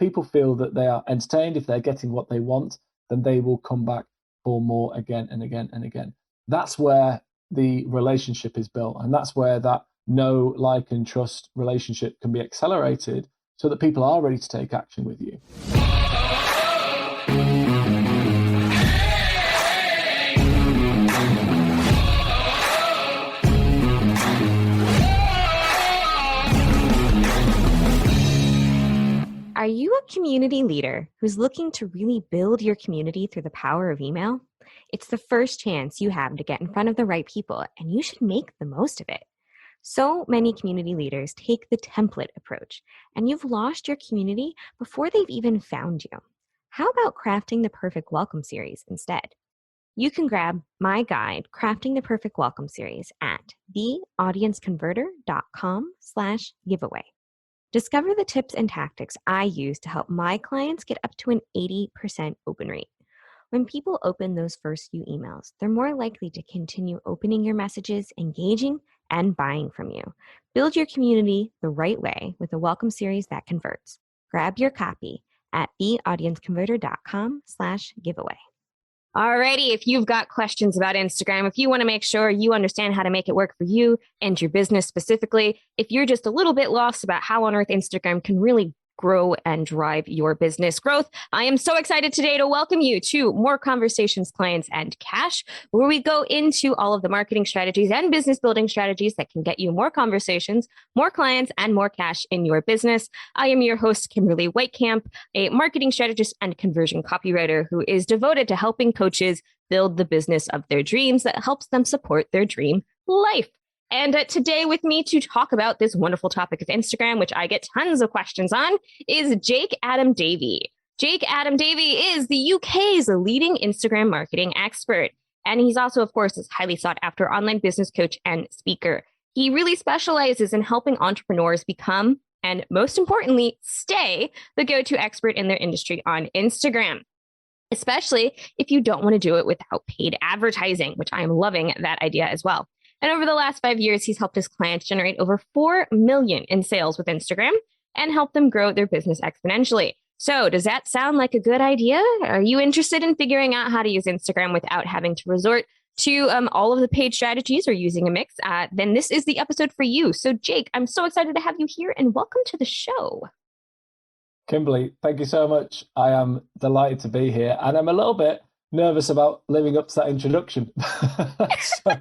people feel that they are entertained, if they're getting what they want, then they will come back for more again and again and again. That's where the relationship is built. And that's where that know, like, and trust relationship can be accelerated so that people are ready to take action with you. Are you a community leader who's looking to really build your community through the power of email? It's the first chance you have to get in front of the right people, and you should make the most of it. So many community leaders take the template approach, and you've lost your community before they've even found you. How about crafting the perfect welcome series instead? You can grab my guide, Crafting the Perfect Welcome Series, at theaudienceconverter.com/giveaway. Discover the tips and tactics I use to help my clients get up to an 80% open rate. When people open those first few emails, they're more likely to continue opening your messages, engaging, and buying from you. Build your community the right way with a welcome series that converts. Grab your copy at theaudienceconverter.com/giveaway. Alrighty, if you've got questions about Instagram, if you want to make sure you understand how to make it work for you and your business specifically, if you're just a little bit lost about how on earth Instagram can really grow and drive your business growth, I am so excited today to welcome you to More Conversations, Clients, and Cash, where we go into all of the marketing strategies and business building strategies that can get you more conversations, more clients, and more cash in your business. I am your host, Kimberly Weitkamp, a marketing strategist and conversion copywriter who is devoted to helping coaches build the business of their dreams that helps them support their dream life. And today with me to talk about this wonderful topic of Instagram, which I get tons of questions on, is Jake Adam Davey. Jake Adam Davey is the UK's leading Instagram marketing expert. And he's also, of course, a highly sought after online business coach and speaker. He really specializes in helping entrepreneurs become, and most importantly, stay the go-to expert in their industry on Instagram, especially if you don't want to do it without paid advertising, which I am loving that idea as well. And over the last 5 years, he's helped his clients generate over 4 million in sales with Instagram and help them grow their business exponentially. So does that sound like a good idea? Are you interested in figuring out how to use Instagram without having to resort to all of the paid strategies or using a mix? Then this is the episode for you. So Jake, I'm so excited to have you here and welcome to the show. Kimberly, thank you so much. I am delighted to be here, and I'm a little bit nervous about living up to that introduction. So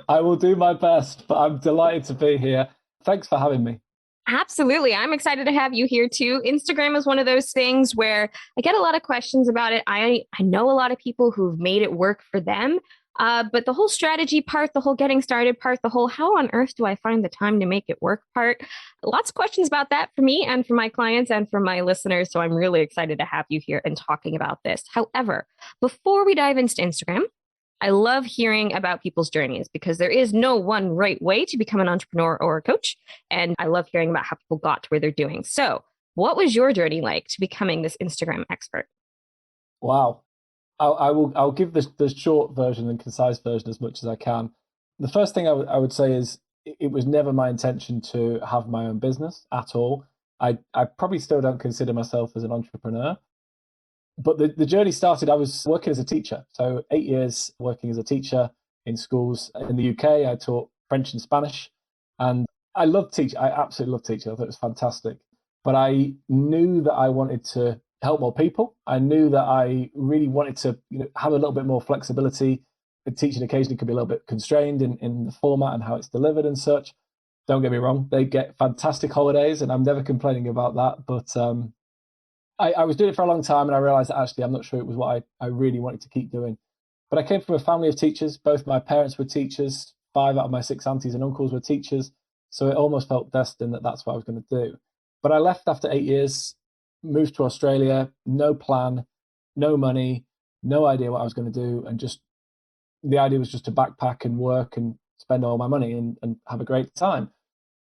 I will do my best, but I'm delighted to be here. Thanks for having me. Absolutely. I'm excited to have you here too. Instagram is one of those things where I get a lot of questions about it. I know a lot of people who've made it work for them. But the whole strategy part, the whole getting started part, the whole how on earth do I find the time to make it work part, lots of questions about that for me and for my clients and for my listeners. So I'm really excited to have you here and talking about this. However, before we dive into Instagram, I love hearing about people's journeys because there is no one right way to become an entrepreneur or a coach. And I love hearing about how people got to where they're doing. So what was your journey like to becoming this Instagram expert? Wow. I'll give the short version and concise version as much as I can. The first thing I would say is it was never my intention to have my own business at all. I probably still don't consider myself as an entrepreneur. But the journey started, I was working as a teacher. So 8 years working as a teacher in schools in the UK. I taught French and Spanish. And I loved teaching. I absolutely loved teaching. I thought it was fantastic. But I knew that I wanted to help more people. I knew that I really wanted to have a little bit more flexibility. Teaching occasionally could be a little bit constrained in the format and how it's delivered and such. Don't get me wrong, they get fantastic holidays and I'm never complaining about that. But I was doing it for a long time and I realized that actually I'm not sure it was what I really wanted to keep doing. But I came from a family of teachers. Both my parents were teachers. 5 out of my 6 aunties and uncles were teachers. So it almost felt destined that that's what I was going to do. But I left after 8 years, moved to Australia, no plan, no money, no idea what I was going to do. And just the idea was just to backpack and work and spend all my money and have a great time.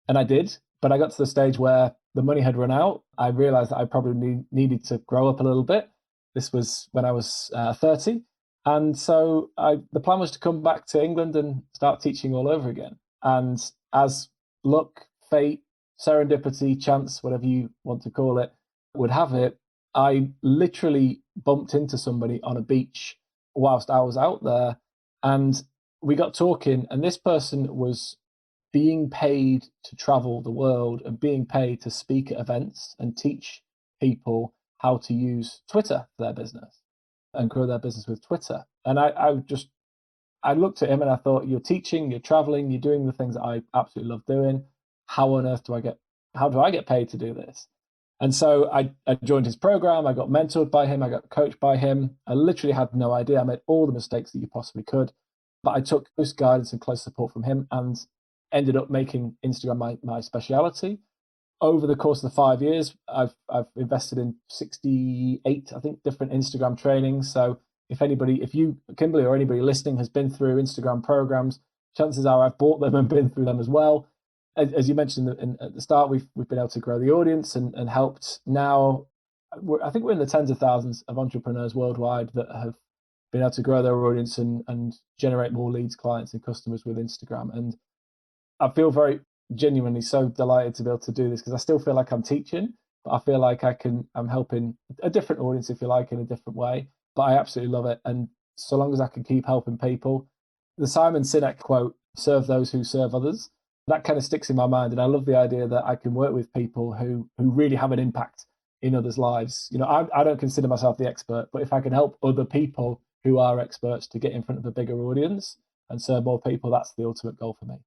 And I did. But I got to the stage where the money had run out. I realized that I probably needed to grow up a little bit. This was when I was 30. And so the plan was to come back to England and start teaching all over again. And as luck, fate, serendipity, chance, whatever you want to call it, would have it, I literally bumped into somebody on a beach whilst I was out there, and we got talking, and this person was being paid to travel the world and being paid to speak at events and teach people how to use Twitter for their business and grow their business with Twitter. And I looked at him and I thought, you're teaching, you're traveling, you're doing the things that I absolutely love doing. How on earth how do I get paid to do this? And so I joined his program. I got mentored by him. I got coached by him. I literally had no idea. I made all the mistakes that you possibly could, but I took close guidance and close support from him and ended up making Instagram my speciality. Over the course of the 5 years, I've invested in 68, I think, different Instagram trainings. So if you, Kimberly, or anybody listening has been through Instagram programs, chances are I've bought them and been through them as well. As you mentioned at the start, we've been able to grow the audience and helped. Now, I think we're in the tens of thousands of entrepreneurs worldwide that have been able to grow their audience and generate more leads, clients, and customers with Instagram. And I feel very genuinely so delighted to be able to do this, because I still feel like I'm teaching, but I feel like I'm helping a different audience, if you like, in a different way. But I absolutely love it. And so long as I can keep helping people, the Simon Sinek quote, serve those who serve others, that kind of sticks in my mind. And I love the idea that I can work with people who really have an impact in others' lives. I don't consider myself the expert, but if I can help other people who are experts to get in front of a bigger audience and serve more people, that's the ultimate goal for me.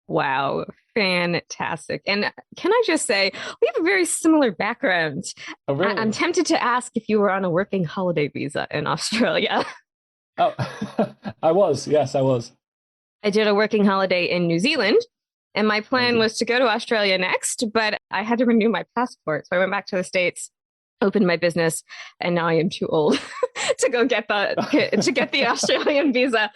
Wow, fantastic. And can I just say, we have a very similar background. Oh, really? I'm tempted to ask if you were on a working holiday visa in Australia. Oh, yes, I was. I did a working holiday in New Zealand, and my plan was to go to Australia next, but I had to renew my passport. So I went back to the States, opened my business, and now I am too old to go get the Australian visa.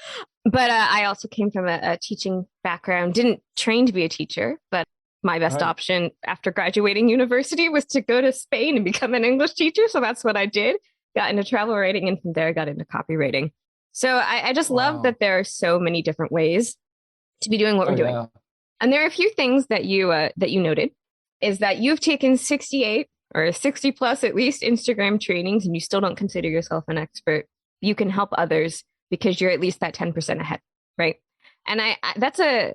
But I also came from a teaching background, didn't train to be a teacher, but my best option after graduating university was to go to Spain and become an English teacher. So that's what I did. Got into travel writing, and from there I got into copywriting. So I just love that there are so many different ways to be doing what we're doing. Yeah. And there are a few things that you noted, is that you've taken 68 or 60 plus at least Instagram trainings, and you still don't consider yourself an expert. You can help others because you're at least that 10% ahead, right? And that's a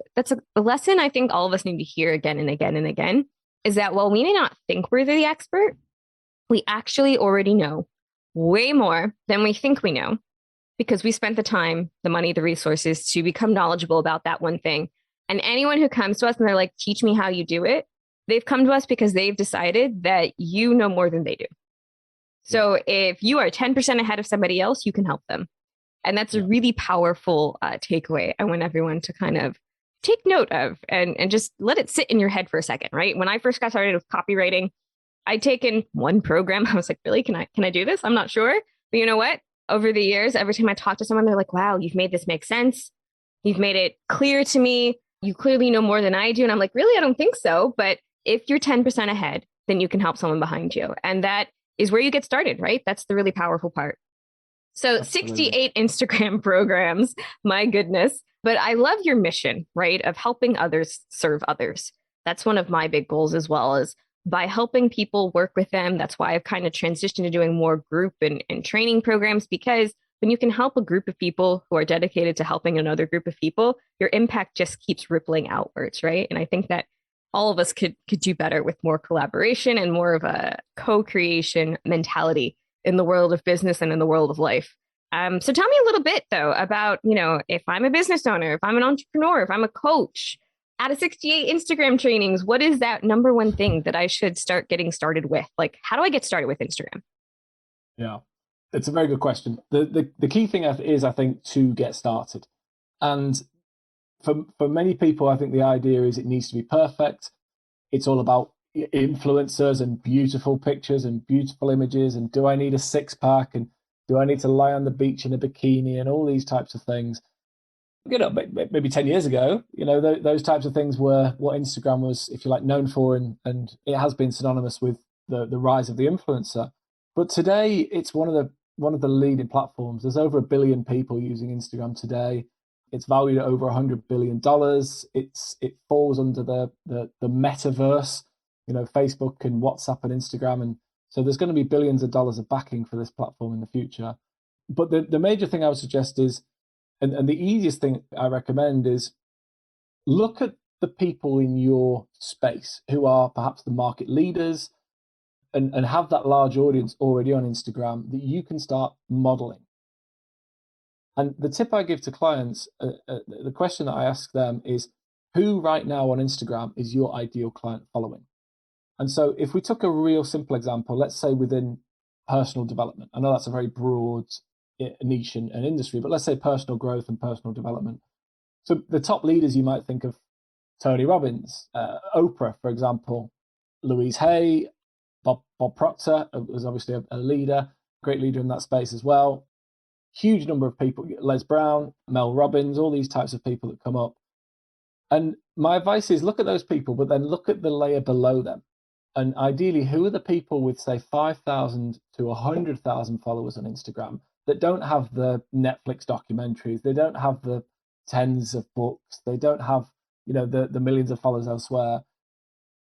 lesson I think all of us need to hear again and again and again, is that while we may not think we're the expert, we actually already know way more than we think we know, because we spent the time, the money, the resources to become knowledgeable about that one thing. And anyone who comes to us and they're like, teach me how you do it, they've come to us because they've decided that you know more than they do. So if you are 10% ahead of somebody else, you can help them. And that's a really powerful takeaway I want everyone to kind of take note of and just let it sit in your head for a second, right? When I first got started with copywriting, I'd taken one program. I was like, really, can I do this? I'm not sure. But you know what? Over the years, every time I talk to someone, they're like, wow, you've made this make sense. You've made it clear to me. You clearly know more than I do. And I'm like, really? I don't think so. But if you're 10% ahead, then you can help someone behind you. And that is where you get started, right? That's the really powerful part. So absolutely. 68 Instagram programs, my goodness. But I love your mission, right? Of helping others serve others. That's one of my big goals as well, is by helping people work with them. That's why I've kind of transitioned to doing more group and training programs, because when you can help a group of people who are dedicated to helping another group of people, your impact just keeps rippling outwards, right? And I think that all of us could do better with more collaboration and more of a co-creation mentality in the world of business and in the world of life. So tell me a little bit, though, about, if I'm a business owner, if I'm an entrepreneur, if I'm a coach, out of 68 Instagram trainings, what is that number one thing that I should start getting started with? Like, how do I get started with Instagram? Yeah, it's a very good question. The key thing is, I think, to get started. And for many people, I think the idea is it needs to be perfect. It's all about influencers and beautiful pictures and beautiful images. And do I need a six pack? And do I need to lie on the beach in a bikini? And all these types of things. Maybe 10 years ago, those types of things were what Instagram was, if you like, known for, and it has been synonymous with the rise of the influencer. But today, it's one of the leading platforms. There's over 1 billion people using Instagram today. It's valued at over $100 billion. It falls under the metaverse, Facebook and WhatsApp and Instagram, and So there's going to be billions of dollars of backing for this platform in the future. But the major thing I would suggest is, and the easiest thing I recommend is, look at the people in your space who are perhaps the market leaders, and have that large audience already on Instagram that you can start modeling. And the tip I give to clients, the question that I ask them is, who right now on Instagram is your ideal client following? And so if we took a real simple example, let's say within personal development, I know that's a very broad niche and industry, but let's say personal growth and personal development. So the top leaders, you might think of Tony Robbins, Oprah, for example, Louise Hay, Bob Proctor was obviously a leader, great leader in that space as well. Huge number of people, Les Brown, Mel Robbins, all these types of people that come up. And my advice is, look at those people, but then look at the layer below them. And ideally, who are the people with, say, 5,000 to 100,000 followers on Instagram that don't have the Netflix documentaries, they don't have the tens of books, they don't have, the millions of followers elsewhere,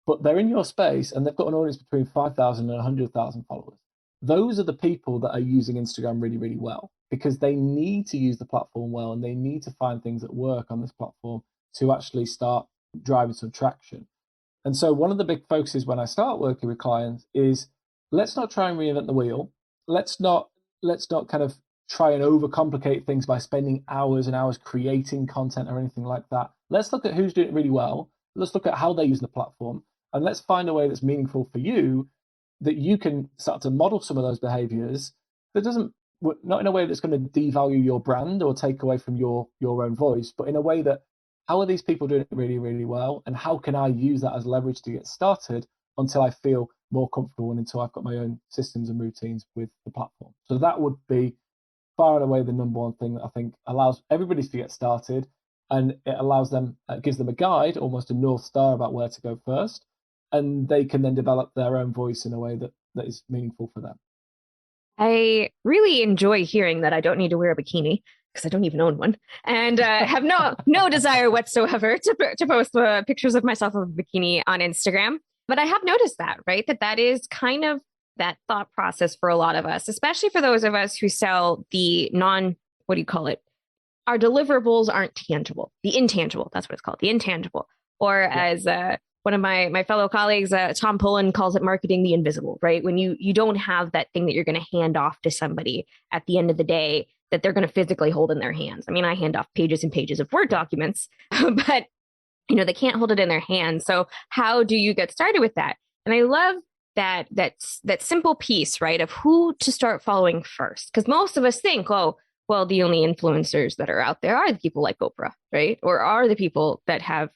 but they're in your space and they've got an audience between 5,000 and 100,000 followers. Those are the people that are using Instagram really, really well, because they need to use the platform well, and they need to find things that work on this platform to actually start driving some traction. And so one of the big focuses when I start working with clients is, let's not try and reinvent the wheel. Let's not kind of try and overcomplicate things by spending hours and hours creating content or anything like that. Let's look at who's doing it really well. Let's look at how they use the platform, and let's find a way that's meaningful for you, that you can start to model some of those behaviors that doesn't, not in a way that's going to devalue your brand or take away from your own voice, but in a way that, how are these people doing it really, really well? And how can I use that as leverage to get started until I feel more comfortable and until I've got my own systems and routines with the platform? So that would be far and away the number one thing that I think allows everybody to get started. And it allows them, gives them a guide, almost a North Star about where to go first. And they can then develop their own voice in a way that is meaningful for them. I really enjoy hearing that I don't need to wear a bikini, because I don't even own one, and have no desire whatsoever to post pictures of myself of a bikini on Instagram. But I have noticed that, right? That is kind of that thought process for a lot of us, especially for those of us who sell the what do you call it? Our deliverables aren't tangible, the intangible. That's what it's called, the intangible. Or as one of my fellow colleagues, Tom Pullen, calls it marketing the invisible, right? When you don't have that thing that you're going to hand off to somebody at the end of the day that they're going to physically hold in their hands. I mean, I hand off pages and pages of Word documents, but they can't hold it in their hands. So how do you get started with that? And I love that simple piece, right, of who to start following first. Because most of us think, oh, well, the only influencers that are out there are the people like Oprah, right? Or are the people that have,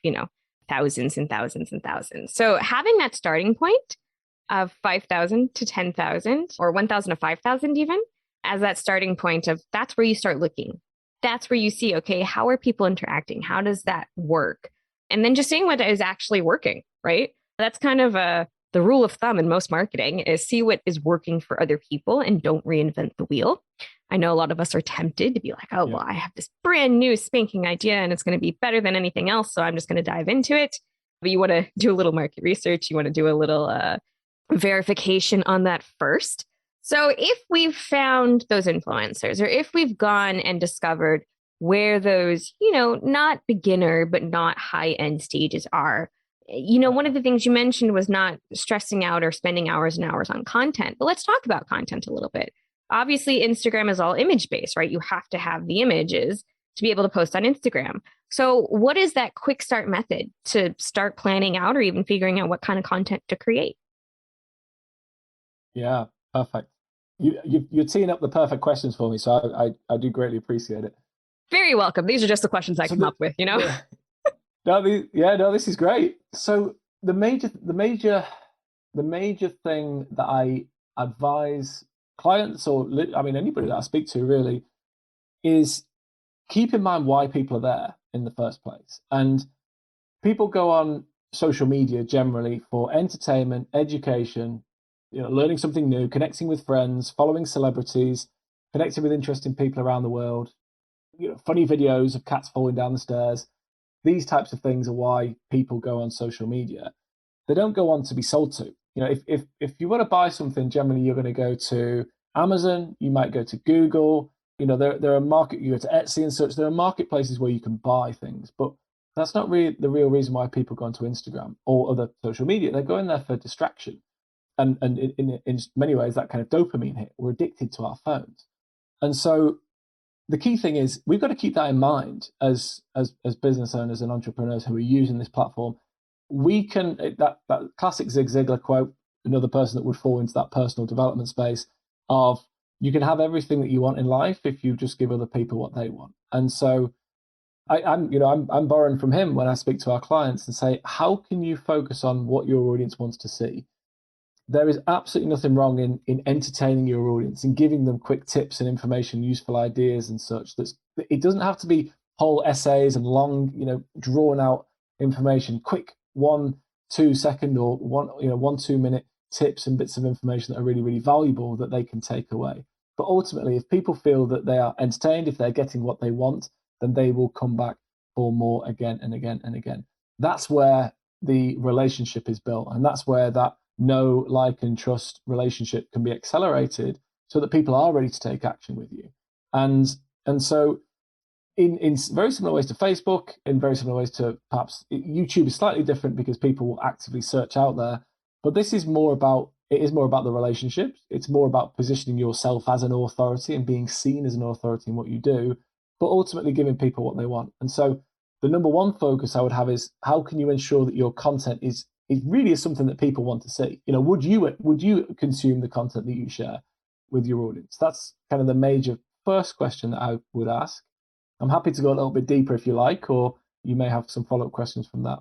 thousands and thousands and thousands. So having that starting point of 5,000 to 10,000 or 1,000 to 5,000 even, as that starting point of, that's where you start looking. That's where you see, okay, how are people interacting? How does that work? And then just seeing what is actually working, right? That's kind of the rule of thumb in most marketing, is see what is working for other people and don't reinvent the wheel. I know a lot of us are tempted to be like, oh, well, I have this brand new spanking idea and it's going to be better than anything else, so I'm just going to dive into it. But you want to do a little market research. You want to do a little verification on that first. So if we've found those influencers, or if we've gone and discovered where those, not beginner, but not high end stages are, one of the things you mentioned was not stressing out or spending hours and hours on content. But let's talk about content a little bit. Obviously, Instagram is all image based, right? You have to have the images to be able to post on Instagram. So what is that quick start method to start planning out or even figuring out what kind of content to create? Yeah, perfect. You're teeing up the perfect questions for me, so I do greatly appreciate it. Very welcome. These are just the questions I come up with, No, this is great. So the major thing that I advise clients, or anybody that I speak to really, is keep in mind why people are there in the first place. And people go on social media generally for entertainment, education, learning something new, connecting with friends, following celebrities, connecting with interesting people around the world, funny videos of cats falling down the stairs. These types of things are why people go on social media. They don't go on to be sold to. If you want to buy something, generally you're going to go to Amazon, you might go to Google. There are you go to Etsy and such. There are marketplaces where you can buy things, but that's not really the real reason why people go onto Instagram or other social media. They're going there for distraction, and in many ways that kind of dopamine hit. We're addicted to our phones, and so the key thing is we've got to keep that in mind as business owners and entrepreneurs who are using this platform. We can that classic Zig Ziglar quote, another person that would fall into that personal development space of you can have everything that you want in life if you just give other people what they want. And so I'm borrowing from him when I speak to our clients and say, how can you focus on what your audience wants to see? There is absolutely nothing wrong in entertaining your audience and giving them quick tips and information, useful ideas and such. It doesn't have to be whole essays and long, drawn out information. Quick 1-2 second or 1-2 minute tips and bits of information that are really, really valuable that they can take away. But ultimately, if people feel that they are entertained, if they're getting what they want, then they will come back for more again and again and again. That's where the relationship is built, and that's where that know, like, and trust relationship can be accelerated so that people are ready to take action with you. And so in very similar ways to Facebook, in very similar ways to perhaps YouTube is slightly different because people will actively search out there. But it is more about the relationships. It's more about positioning yourself as an authority and being seen as an authority in what you do, but ultimately giving people what they want. And so the number one focus I would have is how can you ensure that your content is really something that people want to see? Would you consume the content that you share with your audience? That's kind of the major first question that I would ask. I'm happy to go a little bit deeper if you like, or you may have some follow-up questions from that.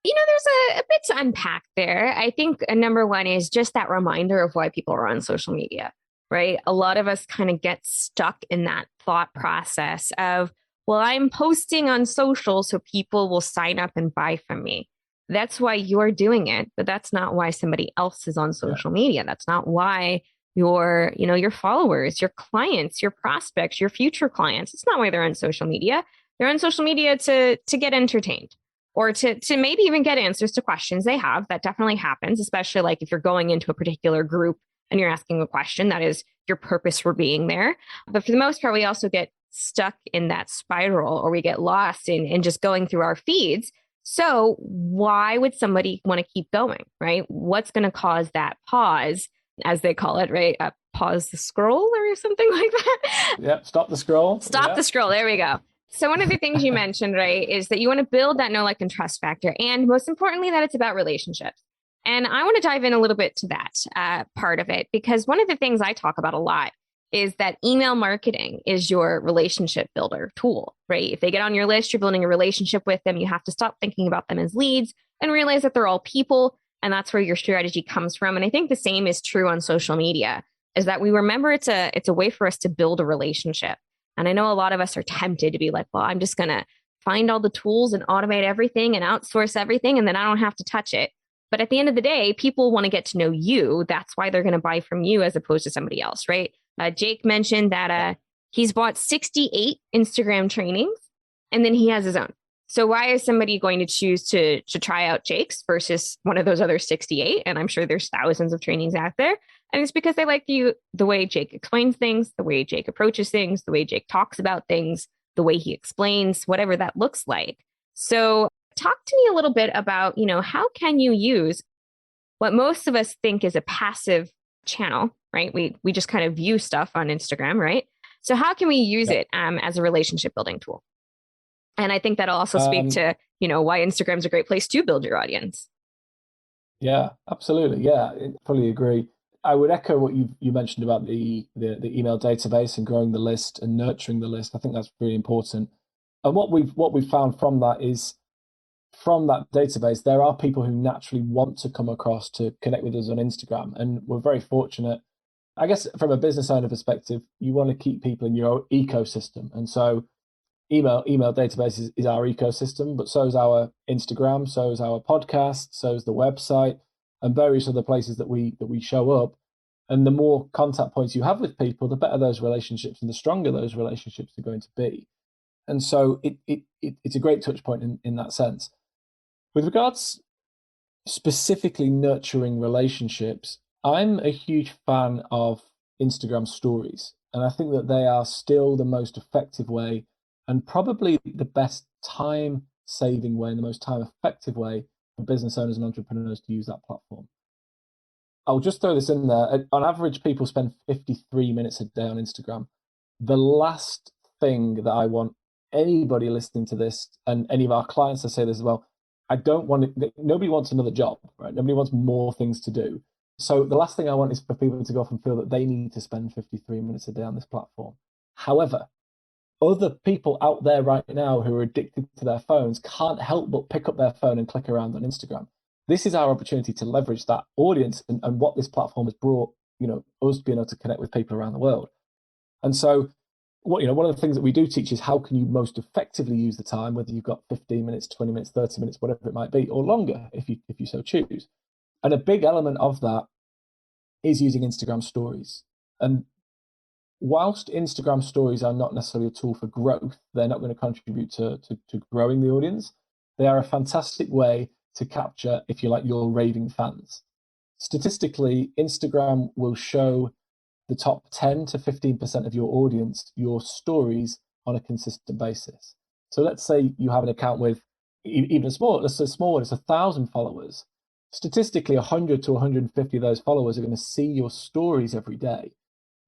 There's a bit to unpack there. I think number one is just that reminder of why people are on social media, right? A lot of us kind of get stuck in that thought process of, well, I'm posting on social so people will sign up and buy from me. That's why you're doing it, but that's not why somebody else is on social media. That's not why your followers, your clients, your prospects, your future clients. It's not why they're on social media. They're on social media to get entertained or to maybe even get answers to questions they have. That definitely happens, especially like if you're going into a particular group and you're asking a question, that is your purpose for being there. But for the most part, we also get stuck in that spiral, or we get lost in just going through our feeds. So why would somebody want to keep going, right? What's going to cause that pause, as they call it, right? Pause the scroll or something like that. Yeah, stop the scroll. Stop the scroll. There we go. So one of the things you mentioned, right, is that you want to build that know, like, and trust factor. And most importantly, that it's about relationships. And I want to dive in a little bit to that part of it, because one of the things I talk about a lot is that email marketing is your relationship builder tool, right? If they get on your list, you're building a relationship with them. You have to stop thinking about them as leads and realize that they're all people. And that's where your strategy comes from. And I think the same is true on social media, is that we remember it's a way for us to build a relationship. And I know a lot of us are tempted to be like, well, I'm just going to find all the tools and automate everything and outsource everything, and then I don't have to touch it. But at the end of the day, people want to get to know you. That's why they're going to buy from you as opposed to somebody else, right? Jake mentioned that he's bought 68 Instagram trainings and then he has his own. So why is somebody going to choose to try out Jake's versus one of those other 68? And I'm sure there's thousands of trainings out there. And it's because they like the way Jake explains things, the way Jake approaches things, the way Jake talks about things, the way he explains, whatever that looks like. So talk to me a little bit about, how can you use what most of us think is a passive channel, right? We just kind of view stuff on Instagram, right? So how can we use it as a relationship building tool? And I think that'll also speak to, why Instagram's a great place to build your audience. Yeah, absolutely. Yeah, I fully agree. I would echo what you mentioned about the email database and growing the list and nurturing the list. I think that's really important. And what we've found from that is, from that database, there are people who naturally want to come across to connect with us on Instagram. And we're very fortunate. I guess from a business owner perspective, you want to keep people in your ecosystem. And so email database is our ecosystem, but so is our Instagram, so is our podcast, so is the website, and various other places that we show up. And the more contact points you have with people, the better those relationships and the stronger those relationships are going to be. And so it's a great touch point in that sense. With regards specifically nurturing relationships, I'm a huge fan of Instagram stories. And I think that they are still the most effective way and probably the best time saving way and the most time effective way for business owners and entrepreneurs to use that platform. I'll just throw this in there. On average, people spend 53 minutes a day on Instagram. The last thing that I want anybody listening to this, and any of our clients, I say this as well, I don't want it, nobody wants another job, right? Nobody wants more things to do. So the last thing I want is for people to go off and feel that they need to spend 53 minutes a day on this platform. However, other people out there right now who are addicted to their phones can't help but pick up their phone and click around on Instagram. This is our opportunity to leverage that audience and what this platform has brought, us being able to connect with people around the world. And so one of the things that we do teach is how can you most effectively use the time, whether you've got 15 minutes, 20 minutes, 30 minutes, whatever it might be, or longer if you so choose. And a big element of that is using Instagram stories. And whilst Instagram stories are not necessarily a tool for growth, they're not going to contribute to growing the audience. They are a fantastic way to capture, if you like, your raving fans. Statistically, Instagram will show the top 10 to 15% of your audience your stories on a consistent basis. So let's say you have an account with even a small one, it's 1,000 followers. Statistically, 100 to 150 of those followers are going to see your stories every day.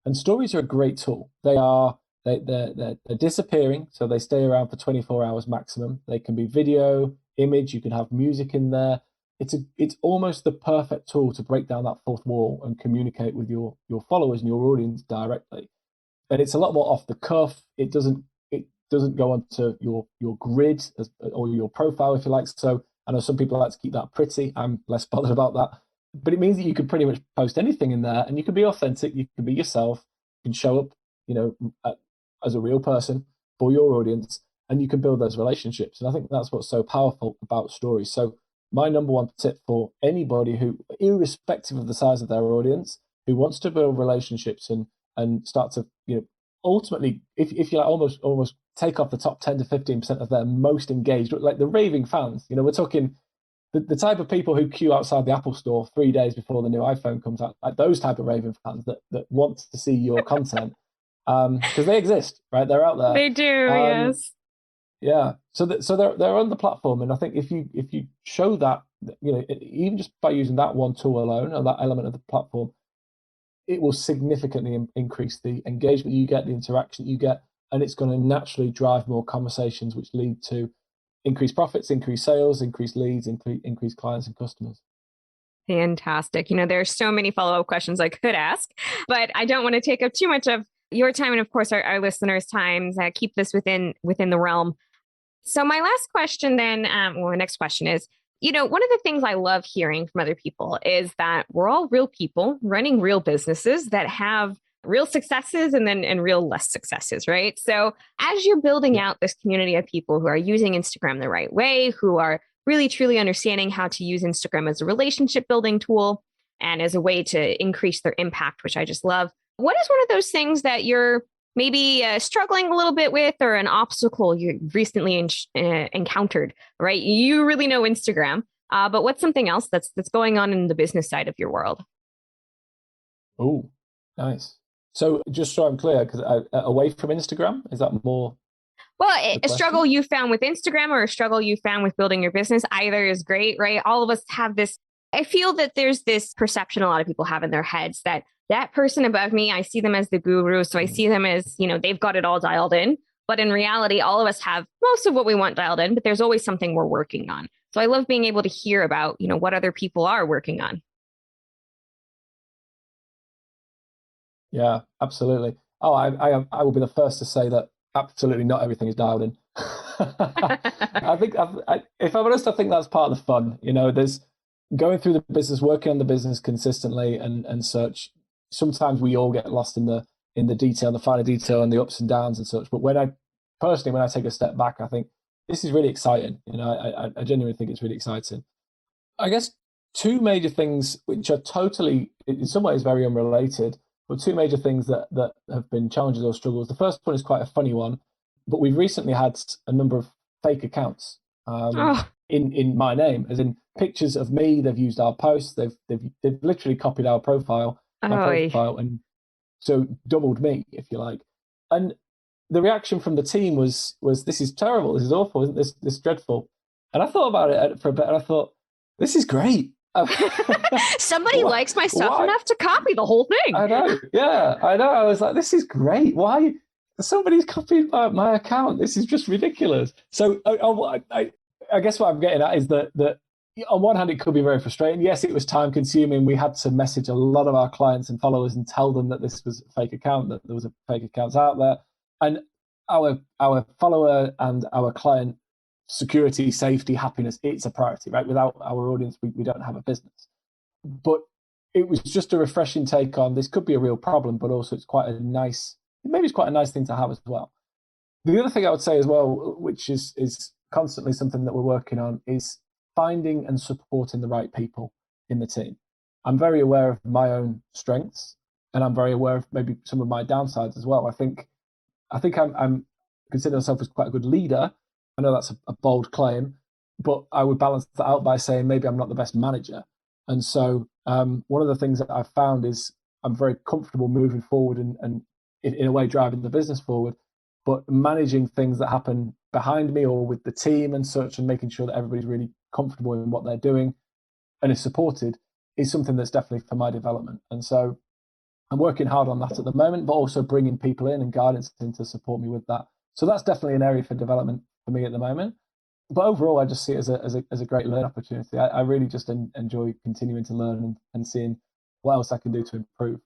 And stories are a great tool. They're disappearing, so they stay around for 24 hours maximum. They can be video, image, you can have music in there. It's almost the perfect tool to break down that fourth wall and communicate with your followers and your audience directly. And it's a lot more off the cuff. It doesn't go onto your grid or your profile, if you like. So I know some people like to keep that pretty. I'm less bothered about that. But it means that you can pretty much post anything in there, and you can be authentic. You can be yourself. You can show up, as a real person for your audience, and you can build those relationships. And I think that's what's so powerful about stories. So my number one tip for anybody who, irrespective of the size of their audience, who wants to build relationships and start to, ultimately, if you like, almost take off the top 10 to 15% of their most engaged, like the raving fans. We're talking the type of people who queue outside the Apple store 3 days before the new iPhone comes out, like those type of raving fans that want to see your content, because they exist, right? They're out there. They do, yes. Yeah. So they're on the platform, and I think if you show that, even just by using that one tool alone or that element of the platform, it will significantly increase the engagement you get, the interaction you get, and it's going to naturally drive more conversations, which lead to increased profits, increased sales, increased leads, increased clients and customers. Fantastic. There are so many follow-up questions I could ask, but I don't want to take up too much of your time and, of course, our listeners' time. Keep this within the realm. So my last question then, the next question is, one of the things I love hearing from other people is that we're all real people running real businesses that have real successes and real less successes, right? So as you're building out this community of people who are using Instagram the right way, who are really truly understanding how to use Instagram as a relationship building tool and as a way to increase their impact, which I just love, what is one of those things that you're maybe struggling a little bit with, or an obstacle you recently encountered, right? You really know Instagram, but what's something else that's going on in the business side of your world? Oh, nice. So just so I'm clear, because away from Instagram, is that more? Well, a struggle you found with Instagram or a struggle you found with building your business, either is great, right? All of us have this. I feel that there's this perception a lot of people have in their heads that person above me, I see them as the guru. So I see them as, they've got it all dialed in. But in reality, all of us have most of what we want dialed in, but there's always something we're working on. So I love being able to hear about, what other people are working on. Yeah, absolutely. Oh, I will be the first to say that absolutely not everything is dialed in. I think, if I'm honest, I think that's part of the fun. There's going through the business, working on the business consistently and such. Sometimes we all get lost in the detail, the finer detail, and the ups and downs and such. But when I take a step back, I think this is really exciting. I genuinely think it's really exciting. I guess two major things, which are totally, in some ways, very unrelated, but two major things that have been challenges or struggles. The first one is quite a funny one, but we've recently had a number of fake accounts. in my name, as in pictures of me. They've used our posts. They've literally copied our profile, my Oh, profile, and so doubled me, if you like. And the reaction from the team was this is terrible. This is awful. Isn't this dreadful? And I thought about it for a bit, and I thought this is great. somebody likes my stuff why? enough to copy the whole thing. I know. Yeah, I know. I was like, this is great. Why? Somebody's copied my account. This is just ridiculous. So I guess what I'm getting at is that on one hand, it could be very frustrating. Yes, it was time consuming. We had to message a lot of our clients and followers and tell them that this was a fake account, that there was a fake accounts out there. And our follower and our client security, safety, happiness, it's a priority, right? Without our audience, we don't have a business. But it was just a refreshing take on this could be a real problem, but also it's quite a nice, maybe it's quite a nice thing to have as well. The other thing I would say as well, which is constantly something that we're working on, is finding and supporting the right people in the team. I'm very aware of my own strengths, and I'm very aware of maybe some of my downsides as well. I think I'm consider myself as quite a good leader. I know that's a bold claim, but I would balance that out by saying maybe I'm not the best manager. And so one of the things that I've found is I'm very comfortable moving forward and in a way driving the business forward, but managing things that happen behind me or with the team and such, and making sure that everybody's really comfortable in what they're doing and is supported, is something that's definitely for my development. And so I'm working hard on that at the moment, but also bringing people in and guidance in to support me with that. So that's definitely an area for development for me at the moment. But overall, I just see it as a great learning opportunity. I really just enjoy continuing to learn and seeing what else I can do to improve.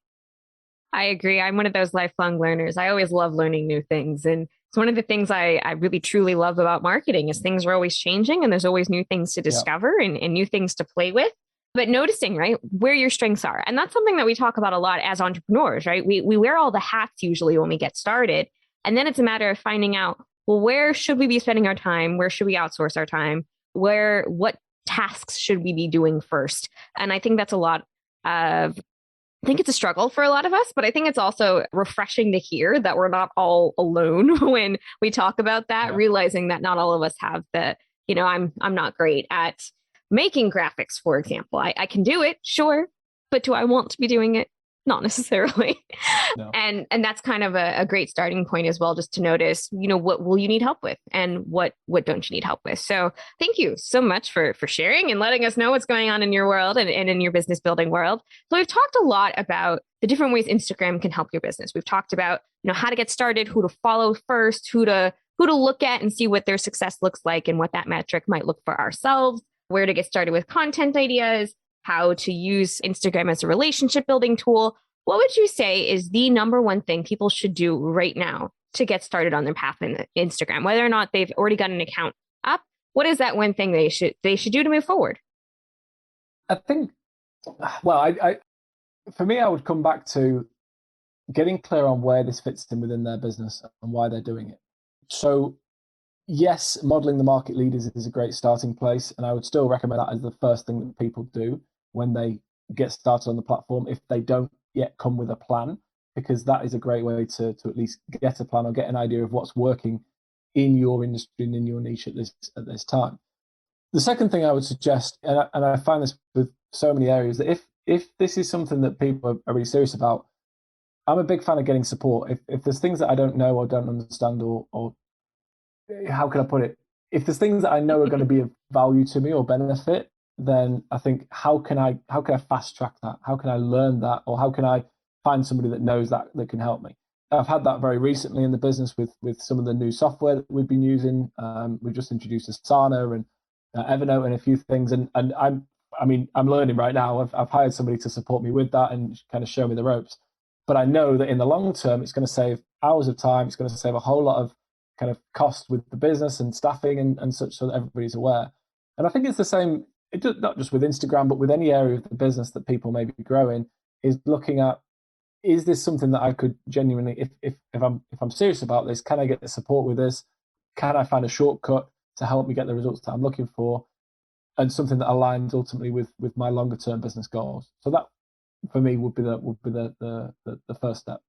I agree. I'm one of those lifelong learners. I always love learning new things. And it's one of the things I really truly love about marketing is things are always changing and there's always new things to Yeah, discover and new things to play with. But noticing, right, where your strengths are. And that's something that we talk about a lot as entrepreneurs, right? We wear all the hats usually when we get started. And then it's a matter of finding out, well, where should we be spending our time? Where should we outsource our time? What tasks should we be doing first? And I think that's a lot of I think it's a struggle for a lot of us, but I think it's also refreshing to hear that we're not all alone when we talk about that, yeah. realizing that not all of us have I'm not great at making graphics, for example. I can do it, sure, but do I want to be doing it? Not necessarily. No. And that's kind of a great starting point as well, just to notice, what will you need help with and what don't you need help with. So thank you so much for sharing and letting us know what's going on in your world and in your business building world. So we've talked a lot about the different ways Instagram can help your business. We've talked about, how to get started, who to follow first, who to look at and see what their success looks like and what that metric might look for ourselves, where to get started with content ideas, how to use Instagram as a relationship building tool. What would you say is the number one thing people should do right now to get started on their path in Instagram, whether or not they've already got an account up? What is that one thing they should do to move forward? I think, well, for me, I would come back to getting clear on where this fits in within their business and why they're doing it. So yes, modeling the market leaders is a great starting place, and I would still recommend that as the first thing that people do when they get started on the platform if they don't yet come with a plan, because that is a great way to at least get a plan or get an idea of what's working in your industry and in your niche at this time. The second thing I would suggest, and I find this with so many areas, that if this is something that people are really serious about, I'm a big fan of getting support. If there's things that I don't know or don't understand, or how can I put it? If there's things that I know are going to be of value to me or benefit, then I think how can I fast track that? How can I learn that, or how can I find somebody that knows that can help me? I've had that very recently in the business with some of the new software that we've been using. We've just introduced Asana and Evernote and a few things, and I'm learning right now. I've hired somebody to support me with that and kind of show me the ropes. But I know that in the long term, it's going to save hours of time. It's going to save a whole lot of kind of cost with the business and staffing and such, so that everybody's aware. And I think it's the same, not just with Instagram, but with any area of the business that people may be growing, is looking at, is this something that I could genuinely, if I'm serious about this, can I get the support with this? Can I find a shortcut to help me get the results that I'm looking for, and something that aligns ultimately with my longer term business goals? So that for me would be the first step.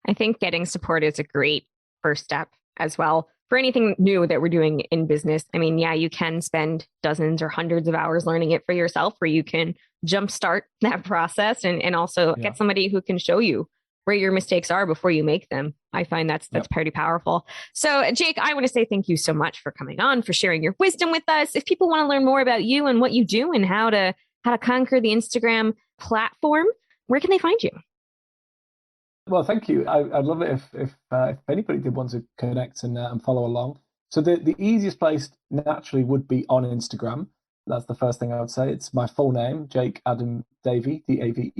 I think getting support is a great first step. as well. For anything new that we're doing in business, I mean, yeah, you can spend dozens or hundreds of hours learning it for yourself, or you can jumpstart that process and also get somebody who can show you where your mistakes are before you make them. I find that's pretty powerful. So, Jake, I want to say thank you so much for coming on, for sharing your wisdom with us. If people want to learn more about you and what you do and how to conquer the Instagram platform, where can they find you? Well, thank you. I'd love it if anybody did want to connect and follow along. So the easiest place naturally would be on Instagram. That's the first thing I would say. It's my full name, Jake Adam Davey, Davey.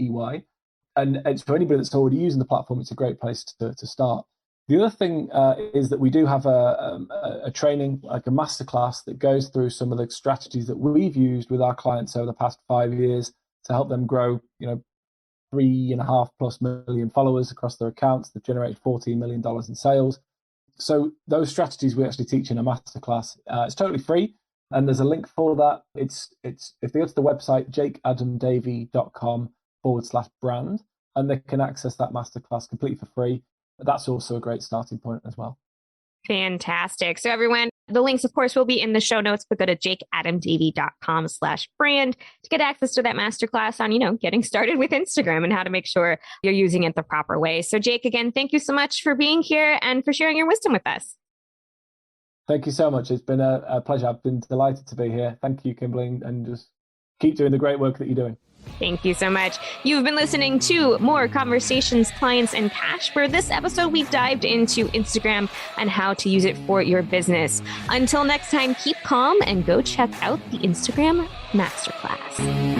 And it's for anybody that's already using the platform, it's a great place to start. The other thing is that we do have a training, like a masterclass, that goes through some of the strategies that we've used with our clients over the past 5 years to help them grow, 3.5+ million followers across their accounts. They've generated $14 million in sales. So those strategies we actually teach in a masterclass. It's totally free, and there's a link for that. It's if they go to the website jakeadamdavey.com/brand, and they can access that masterclass completely for free. That's also a great starting point as well. Fantastic. So everyone, the links, of course, will be in the show notes, but go to jakeadamdavey.com/brand to get access to that masterclass on, getting started with Instagram and how to make sure you're using it the proper way. So Jake, again, thank you so much for being here and for sharing your wisdom with us. Thank you so much. It's been a pleasure. I've been delighted to be here. Thank you, Kimberly, and just keep doing the great work that you're doing. Thank you so much. You've been listening to More Conversations, Clients, and Cash. For this episode, we've dived into Instagram and how to use it for your business. Until next time, keep calm and go check out the Instagram Masterclass.